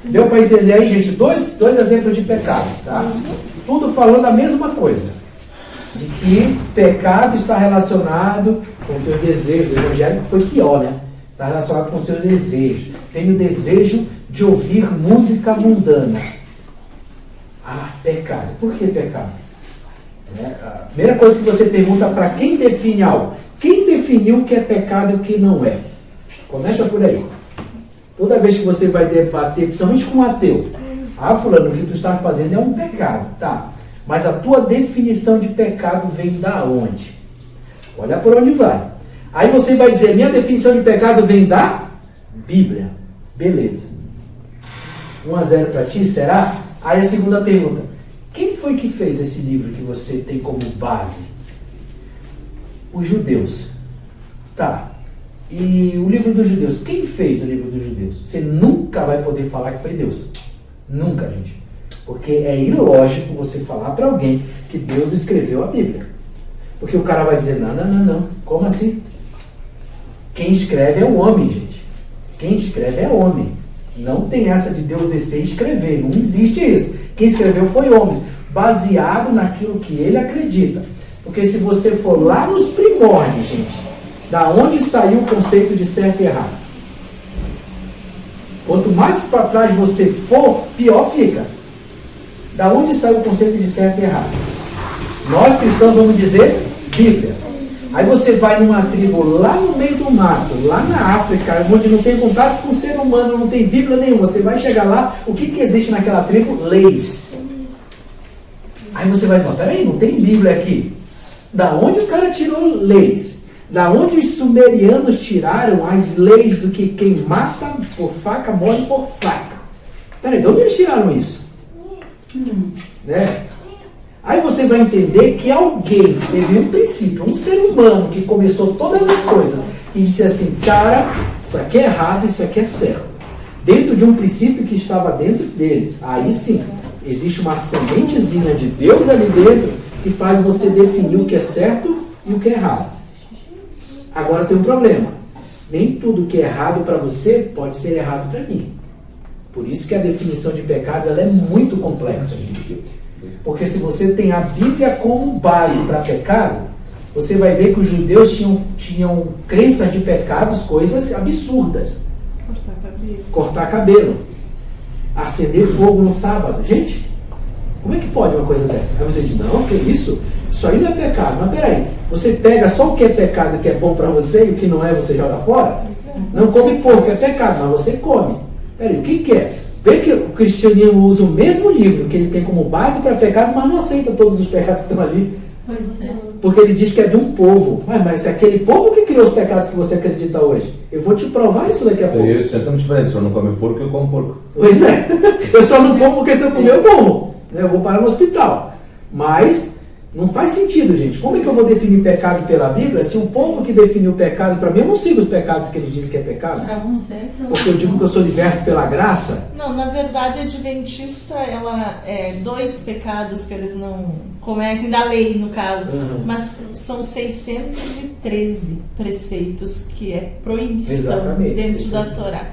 Deu para entender aí, gente? Dois exemplos de pecados, tá? Tudo falando a mesma coisa. De que pecado está relacionado com os teus desejos. O evangélico foi pior, né? Está relacionado com os teus desejos. Tenho o desejo de ouvir música mundana. Ah, pecado. Por que pecado? A primeira coisa que você pergunta para quem define algo. Quem definiu o que é pecado e o que não é? Começa por aí. Toda vez que você vai debater, principalmente com um ateu, fulano, o que tu está fazendo é um pecado, tá? Mas a tua definição de pecado vem da onde? Olha por onde vai. Aí você vai dizer, minha definição de pecado vem da Bíblia. Beleza. 1-0 para ti, será? Aí a segunda pergunta. Quem foi que fez esse livro que você tem como base? Os judeus. Tá. E o livro dos judeus, quem fez o livro dos judeus? Você nunca vai poder falar que foi Deus. Nunca, gente. Porque é ilógico você falar para alguém que Deus escreveu a Bíblia. Porque o cara vai dizer, não. Como assim? Quem escreve é o homem, gente. Quem escreve é o homem. Não tem essa de Deus descer e escrever. Não existe isso. Quem escreveu foi homens. Baseado naquilo que ele acredita. Porque se você for lá nos primórdios, gente, da onde saiu o conceito de certo e errado? Quanto mais para trás você for, pior fica. Da onde saiu o conceito de certo e errado? Nós cristãos vamos dizer Bíblia. Aí você vai numa tribo lá no meio do mato, lá na África, onde não tem contato com o ser humano, não tem Bíblia nenhuma. Você vai chegar lá, o que existe naquela tribo? Leis. Aí você vai falar, peraí, não tem Bíblia aqui. Da onde o cara tirou leis? Da onde os sumerianos tiraram as leis do que quem mata por faca morre por faca? Peraí, de onde eles tiraram isso? Né? Aí você vai entender que alguém teve um princípio, um ser humano que começou todas as coisas e disse assim, cara, isso aqui é errado, isso aqui é certo. Dentro de um princípio que estava dentro deles. Aí sim, existe uma sementezinha de Deus ali dentro que faz você definir o que é certo e o que é errado. Agora tem um problema. Nem tudo que é errado para você pode ser errado para mim. Por isso que a definição de pecado ela é muito complexa, gente. Porque se você tem a Bíblia como base para pecado, você vai ver que os judeus tinham crenças de pecados, coisas absurdas. Cortar cabelo. Acender fogo no sábado. Gente, como é que pode uma coisa dessa? Aí você diz, não, que isso? Isso aí não é pecado. Mas peraí, você pega só o que é pecado e o que é bom para você e o que não é você joga fora? Não come porco, é pecado, mas você come. Peraí, o que é? Vê que o cristianismo usa o mesmo livro que ele tem como base para pecado, mas não aceita todos os pecados que estão ali. Pois é. Porque ele diz que é de um povo. Mas é aquele povo que criou os pecados que você acredita hoje. Eu vou te provar isso daqui a pouco. Isso, nós somos diferentes. Se eu não come porco, eu como porco. Pois é. Eu só não como porque se eu comer, eu como. Eu vou parar no hospital. Mas não faz sentido, gente. Como é que eu vou definir pecado pela Bíblia se o povo que definiu o pecado, para mim, eu não sigo os pecados que ele diz que é pecado? Para uns é, para Porque eu digo que eu sou liberto pela graça? Não, na verdade, a adventista, ela é 2 pecados que eles não cometem, da lei, no caso. Mas são 613 preceitos que é proibição. Exatamente, dentro 613. da Torá.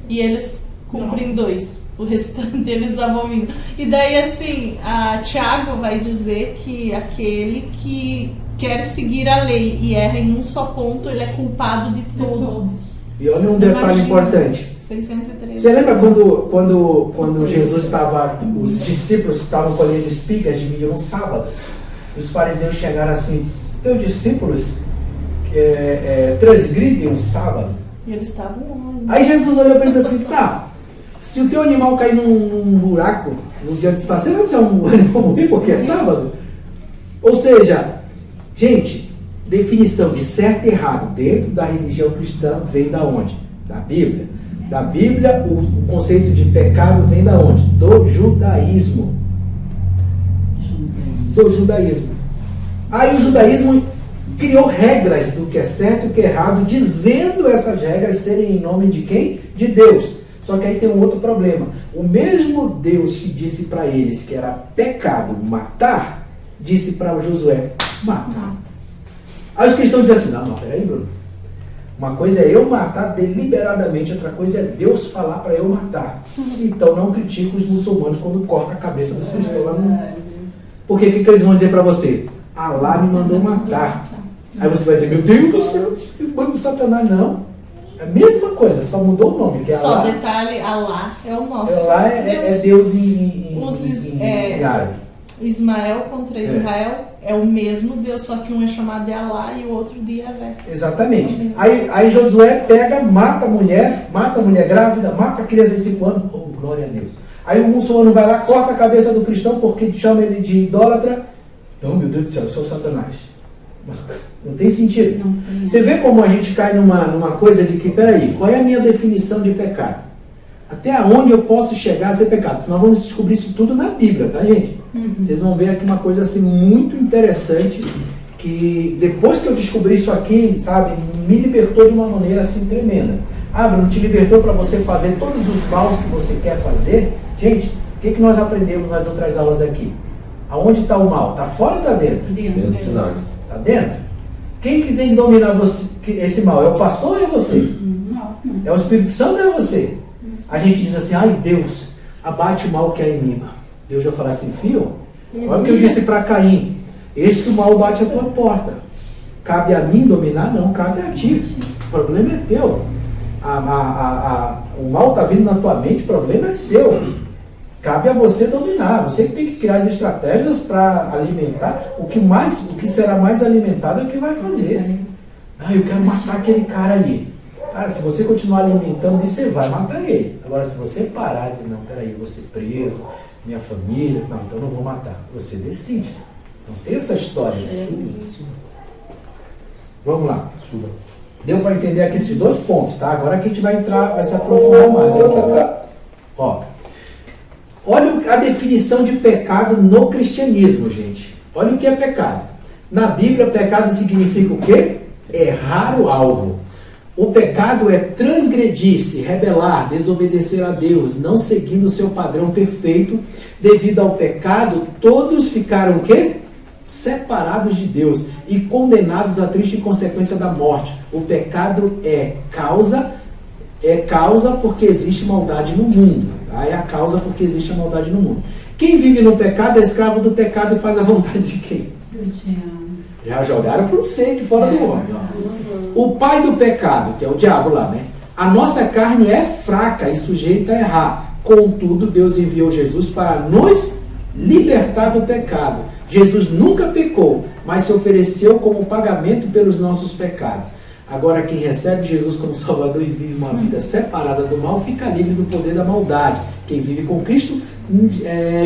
E eles cumprem 2. O restante eles abominam. E daí, assim, a Tiago vai dizer que aquele que quer seguir a lei e erra em um só ponto, ele é culpado de todos. E olha um detalhe importante. 613. Você lembra quando Jesus estava, os discípulos que estavam colhendo espigas dividiram um sábado? E os fariseus chegaram assim, teus discípulos transgridem um sábado? E eles estavam longe. Aí Jesus olhou para eles assim, tá, se o teu animal cair num buraco no dia de sábado, você vai deixar um animal morrer porque é sábado? Ou seja, gente, definição de certo e errado dentro da religião cristã vem da onde? Da Bíblia. Da Bíblia, o conceito de pecado vem da onde? Do judaísmo. Do judaísmo. Aí o judaísmo criou regras do que é certo e o que é errado, dizendo essas regras serem em nome de quem? De Deus. Só que aí tem um outro problema. O mesmo Deus que disse para eles que era pecado matar, disse para o Josué, mata. Aí os cristãos dizem assim, não, peraí, Bruno. Uma coisa é eu matar deliberadamente, outra coisa é Deus falar para eu matar. Então não critique os muçulmanos quando corta a cabeça dos cristãos lá no... Porque o que eles vão dizer para você? Allah me mandou matar. Aí você vai dizer, meu Deus do céu, mano de Satanás. Não. É a mesma coisa, só mudou o nome. Que é Só Allah. detalhe, Allah é o nosso. Allah é Deus em árabe. Ismael contra Israel é o mesmo Deus, só que um é chamado de Allah e o outro de Yahvé. Exatamente. Aí Josué pega, mata a mulher grávida, mata a criança de 5 anos. Oh, glória a Deus. Aí o muçulmano vai lá, corta a cabeça do cristão porque chama ele de idólatra. Não, meu Deus do céu, eu sou Satanás. Não tem sentido. Você vê como a gente cai numa coisa de que, peraí, qual é a minha definição de pecado? Até onde eu posso chegar a ser pecado? Nós vamos descobrir isso tudo na Bíblia, tá, gente? Vocês vão ver aqui uma coisa assim muito interessante, que depois que eu descobri isso aqui, sabe, me libertou de uma maneira assim tremenda. Bruno, te libertou para você fazer todos os maus que você quer fazer? Gente, o que nós aprendemos nas outras aulas aqui? Aonde está o mal? Está fora ou está dentro? Dentro de nós. Está dentro? Quem que tem que dominar esse mal? É o pastor ou é você? É o Espírito Santo ou é você? A gente diz assim, ai Deus, abate o mal que há em mim. Deus vai falar assim, filho, olha o que eu disse para Caim, esse mal bate a tua porta. Cabe a mim dominar? Não, cabe a ti. O problema é teu. O mal está vindo na tua mente, o problema é seu. Cabe a você dominar. Você que tem que criar as estratégias para alimentar. O que será mais alimentado é o que vai fazer. Eu quero matar aquele cara ali. Cara, se você continuar alimentando isso, você vai matar ele. Agora, se você parar e dizer, não, peraí, eu vou ser preso, minha família, não, então não vou matar. Você decide. Não tem essa história. Vamos lá. Deu para entender aqui esses 2 pontos, tá? Agora que a gente vai se aprofundar mais aqui. Ó. Olha a definição de pecado no cristianismo, gente. Olha o que é pecado. Na Bíblia, pecado significa o quê? Errar o alvo. O pecado é transgredir-se, rebelar, desobedecer a Deus, não seguindo o seu padrão perfeito. Devido ao pecado, todos ficaram o quê? Separados de Deus e condenados à triste consequência da morte. O pecado é causa porque existe maldade no mundo. Tá? É a causa porque existe a maldade no mundo. Quem vive no pecado é escravo do pecado e faz a vontade de quem? Já jogaram para o centro, fora do homem. O pai do pecado, que é o diabo lá, né? A nossa carne é fraca e sujeita a errar. Contudo, Deus enviou Jesus para nos libertar do pecado. Jesus nunca pecou, mas se ofereceu como pagamento pelos nossos pecados. Agora, quem recebe Jesus como Salvador e vive uma vida separada do mal, fica livre do poder da maldade. Quem vive com Cristo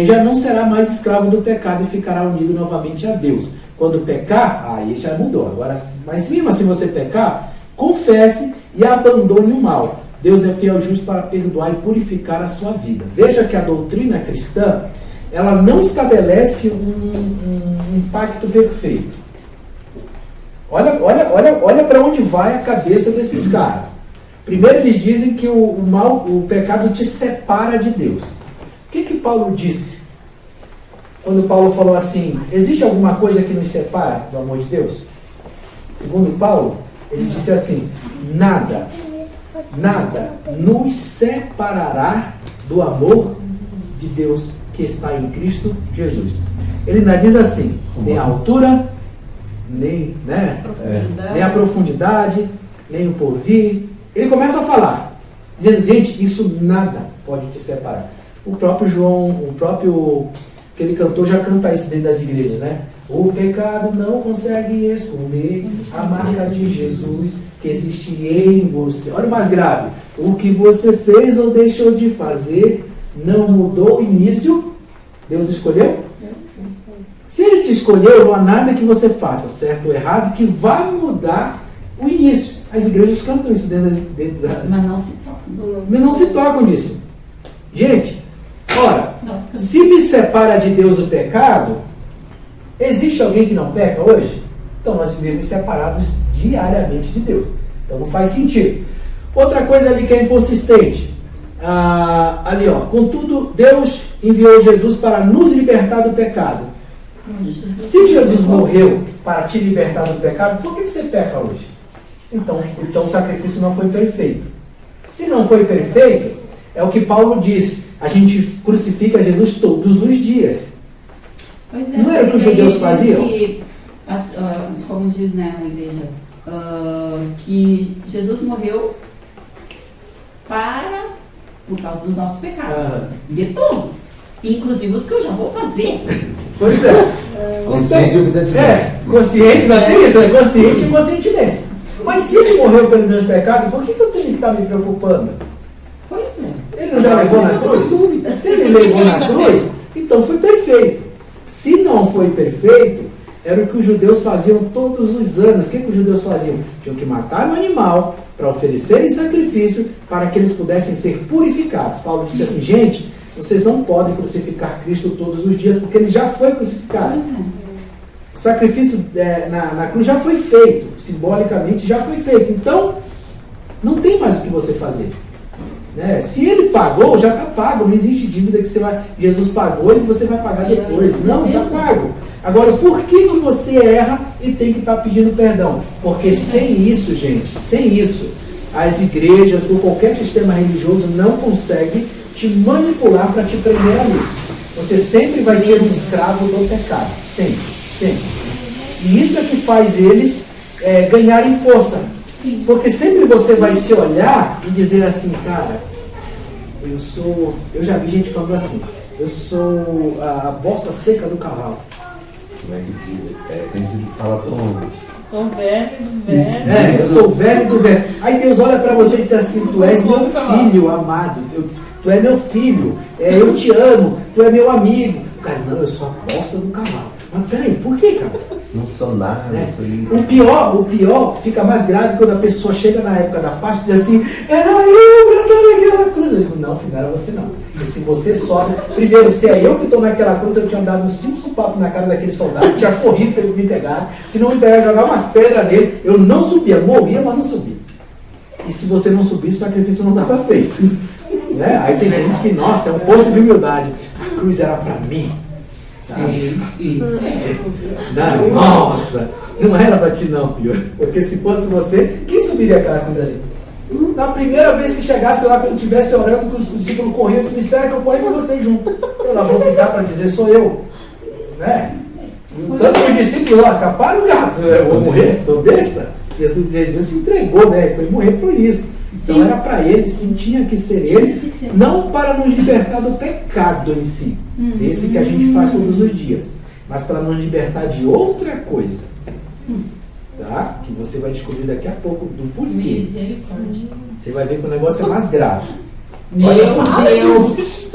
já não será mais escravo do pecado e ficará unido novamente a Deus. Quando pecar, aí já mudou. Agora, mas mesmo assim você pecar, confesse e abandone o mal. Deus é fiel e justo para perdoar e purificar a sua vida. Veja que a doutrina cristã, ela não estabelece um pacto perfeito. Olha para onde vai a cabeça desses caras. Primeiro eles dizem que o pecado te separa de Deus. O que Paulo disse? Quando Paulo falou assim, existe alguma coisa que nos separa do amor de Deus? Segundo Paulo, ele disse assim, nada nos separará do amor de Deus que está em Cristo Jesus. Ele ainda diz assim, nem a altura, nem a profundidade, nem o porvir. Ele começa a falar, dizendo, gente, isso nada pode te separar. O próprio João, aquele cantor já canta isso dentro das igrejas, né? O pecado não consegue esconder a marca de Jesus que existe em você. Olha o mais grave. O que você fez ou deixou de fazer não mudou o início. Deus escolheu? Se Ele te escolheu, não há nada que você faça, certo ou errado, que vai mudar o início. As igrejas cantam isso dentro das... Mas não se tocam. Mas não se tocam nisso. Gente, ora, se me separa de Deus o pecado, existe alguém que não peca hoje? Então nós vivemos separados diariamente de Deus. Então não faz sentido. Outra coisa ali que é inconsistente. Contudo, Deus enviou Jesus para nos libertar do pecado. Se Jesus morreu para te libertar do pecado, por que você peca hoje? Então o sacrifício não foi perfeito. Se não foi perfeito, é o que Paulo diz, a gente crucifica Jesus todos os dias. Pois é, Não era o que os judeus faziam? Como diz, né, na igreja, que Jesus morreu por causa dos nossos pecados. De todos. Inclusive os que eu já vou fazer. Pois é. Consciente e objetivamente. Consciente, isso, é consciente e conscientemente. Mas se ele morreu pelos meus pecados, por que eu tenho que estar me preocupando? Pois é. Ele não já levou na cruz? Se ele levou na cruz, então foi perfeito. Se não foi perfeito, era o que os judeus faziam todos os anos. O que os judeus faziam? Tinham que matar um animal para oferecer em sacrifício para que eles pudessem ser purificados. Paulo disse assim, gente, vocês não podem crucificar Cristo todos os dias, porque ele já foi crucificado. O sacrifício na cruz já foi feito, simbolicamente já foi feito. Então, não tem mais o que você fazer. Né? Se ele pagou, já está pago. Não existe dívida que Jesus pagou e você vai pagar depois. Não, está pago. Agora, por que você erra e tem que estar pedindo perdão? Porque sem isso, gente, sem isso, as igrejas ou qualquer sistema religioso não consegue te manipular para te prender ali. Você sempre vai ser um escravo do pecado. Sempre, sempre. E isso é que faz eles ganharem força. Sim. Porque sempre você vai se olhar e dizer assim, cara, eu já vi gente falando assim, eu sou a bosta seca do cavalo. Como é que diz? Tem que falar com... Sou velho do velho. Eu sou velho do velho. Aí Deus olha para você e diz assim, tu és meu filho amado, tu é meu filho, eu te amo, tu é meu amigo. Cara, não, eu sou a bosta do cavalo. Mas peraí, por que, cara? Não sou nada, não sou isso. O pior fica mais grave quando a pessoa chega na época da Páscoa e diz assim, era eu cantando aquela cruz. Eu digo, não, filho, não era você não. E se você sobe, primeiro, se é eu que estou naquela cruz, eu tinha dado uns 5 sopapos na cara daquele soldado, tinha corrido para ele me pegar. Se não me pegar, jogar umas pedras nele, eu não subia, morria, mas não subia. E se você não subisse, o sacrifício não estava feito. Né? Aí tem gente que, nossa, é um poço de humildade. A cruz era para mim. Não, nossa, não era para ti não, filho. Porque se fosse você, quem subiria aquela cruz ali? Na primeira vez que chegasse lá, quando estivesse orando, que os discípulos corriam, disse, me espera que eu corro com vocês junto. Eu lá vou ficar para dizer, sou eu. Né? Tanto que os discípulos, ó, caparam o gato, eu vou morrer, sou besta. Jesus se entregou, né? Foi morrer por isso. Então era para ele, sim, tinha que ser ele, não para nos libertar do pecado em si, esse que a gente faz todos os dias, mas para nos libertar de outra coisa, tá? Que você vai descobrir daqui a pouco do porquê. Misericórdia. Você vai ver que o negócio é mais grave. Meu Olha só. Deus!